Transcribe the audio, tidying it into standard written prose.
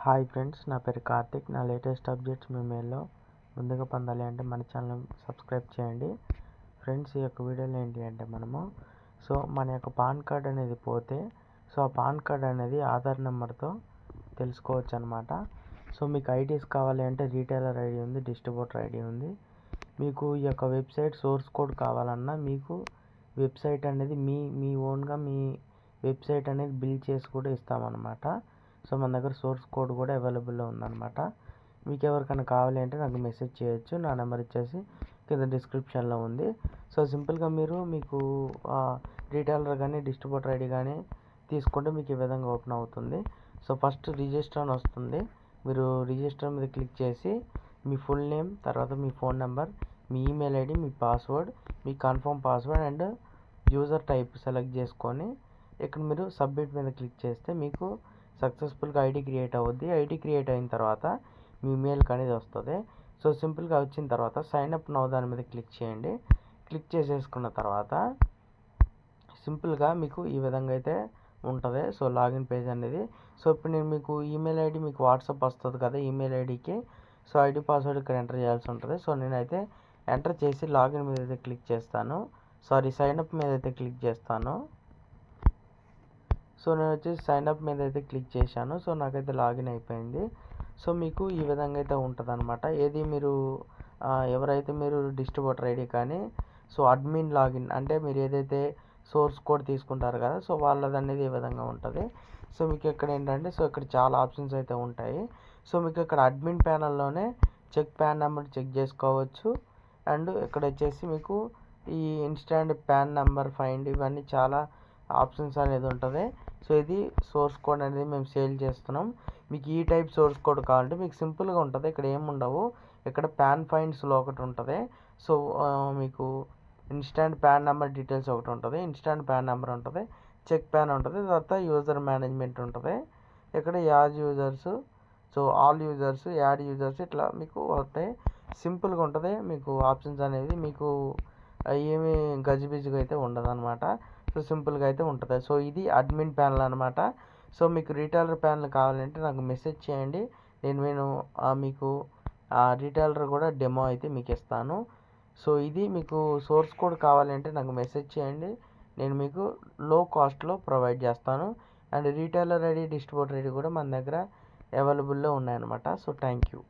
Hi friends, నా పేరు కార్తిక్. నా లేటెస్ట్ అప్డేట్స్ మీ మెయిల్లో ముందుగా పొందాలి అంటే మన ఛానల్ సబ్స్క్రైబ్ చేయండి. ఫ్రెండ్స్, ఈ యొక్క వీడియోలో ఏంటి అంటే మన యొక్క పాన్ కార్డ్ అనేది పోతే ఆ పాన్ కార్డ్ అనేది ఆధార్ నెంబర్తో తెలుసుకోవచ్చు అనమాట. మీకు ఐడీస్ కావాలి అంటే రీటైలర్ ఐడి ఉంది, డిస్ట్రిబ్యూటర్ ఐడి ఉంది. మీకు ఈ యొక్క వెబ్సైట్ సోర్స్ కోడ్ కావాలన్నా మీకు వెబ్సైట్ అనేది మీ ఓన్గా మీ వెబ్సైట్ అనేది బిల్డ్ చేసి కూడా ఇస్తామన్నమాట. మన దగ్గర సోర్స్ కోడ్ కూడా అవైలబుల్లో ఉందన్నమాట. మీకు ఎవరికైనా కావాలి అంటే నాకు మెసేజ్ చేయొచ్చు. నా నెంబర్ వచ్చేసి కింద డిస్క్రిప్షన్లో ఉంది. సింపుల్గా మీకు రీటైలర్ కానీ డిస్ట్రిబ్యూటర్ ఐడి కానీ తీసుకుంటే మీకు ఈ విధంగా ఓపెన్ అవుతుంది. ఫస్ట్ రిజిస్టర్ అని వస్తుంది. మీరు రిజిస్టర్ మీద క్లిక్ చేసి మీ ఫుల్ నేమ్, తర్వాత మీ ఫోన్ నెంబర్, మీ ఈమెయిల్ ఐడి, మీ పాస్వర్డ్, మీ confirm password and user type select చేసుకొని ఇక్కడ మీరు సబ్మిట్ మీద క్లిక్ చేస్తే మీకు సక్సెస్ఫుల్గా ఐడి క్రియేట్ అవుద్ది. ఐడి క్రియేట్ అయిన తర్వాత మీ ఈమెయిల్కి అనేది వస్తుంది. సింపుల్గా వచ్చిన తర్వాత సైన్ అప్ నౌ దాని మీద క్లిక్ చేయండి. క్లిక్ చేసేసుకున్న తర్వాత సింపుల్గా మీకు ఈ విధంగా అయితే ఉంటుంది. లాగిన్ పేజ్ అనేది. ఇప్పుడు నేను మీకు ఈమెయిల్ ఐడి మీకు వాట్సాప్ వస్తుంది కదా, ఈమెయిల్ ఐడికి ఐడి పాస్వర్డ్ ఇక్కడ ఎంటర్ చేయాల్సి ఉంటుంది. నేనైతే ఎంటర్ చేసి లాగిన్ మీద అయితే క్లిక్ చేస్తాను. సైన్ అప్ మీద అయితే క్లిక్ చేస్తాను. నేను వచ్చేసి సైన్ అప్ మీద అయితే క్లిక్ చేశాను. నాకైతే లాగిన్ అయిపోయింది. మీకు ఈ విధంగా అయితే ఉంటుంది అనమాట. ఏది మీరు ఎవరైతే మీరు డిస్ట్రిబ్యూటర్ ఐడి కానీ అడ్మిన్ లాగిన్ అంటే మీరు ఏదైతే సోర్స్ కోడ్ తీసుకుంటారు కదా వాళ్ళది అనేది ఈ విధంగా ఉంటుంది. మీకు ఇక్కడ ఏంటంటే ఇక్కడ చాలా ఆప్షన్స్ అయితే ఉంటాయి. మీకు ఇక్కడ అడ్మిన్ ప్యానల్లోనే చెక్ పాన్ నెంబర్ చెక్ చేసుకోవచ్చు. అండ్ ఇక్కడ వచ్చేసి మీకు ఈ ఇన్స్టాంట్ పాన్ నెంబర్ ఫైండ్ ఇవన్నీ చాలా ఆప్షన్స్ అనేది ఉంటుంది. ఇది సోర్స్ కోడ్ అనేది మేము సేల్ చేస్తున్నాం. మీకు ఈ టైప్ సోర్స్ కోడ్ కావాలంటే మీకు సింపుల్గా ఉంటుంది. ఇక్కడ ఏముండవు. ఇక్కడ పాన్ ఫైండ్స్లో ఒకటి ఉంటుంది. మీకు ఇన్స్టాంట్ పాన్ నెంబర్ డీటెయిల్స్ ఒకటి ఉంటుంది, ఇన్స్టాంట్ పాన్ నెంబర్ ఉంటుంది, చెక్ పాన్ ఉంటుంది, తర్వాత యూజర్ మేనేజ్మెంట్ ఉంటుంది. ఇక్కడ add users, all users, add users ఇట్లా మీకు వస్తాయి. సింపుల్గా ఉంటుంది. మీకు ఆప్షన్స్ అనేది మీకు ఏమి గజిబిజిగా అయితే ఉండదు అనమాట. సింపుల్గా అయితే ఉంటుంది. ఇది అడ్మిన్ ప్యానల్ అనమాట. మీకు రీటైలర్ ప్యానల్ కావాలంటే నాకు మెసేజ్ చేయండి. నేను మీకు రీటైలర్ కూడా డెమో అయితే మీకు ఇస్తాను. ఇది మీకు సోర్స్ కోడ్ కావాలంటే నాకు మెసేజ్ చేయండి. నేను మీకు లో కాస్ట్లో ప్రొవైడ్ చేస్తాను. And retailer ID, distributor ID కూడా మన దగ్గర అవైలబుల్లో ఉన్నాయన్నమాట. Thank you.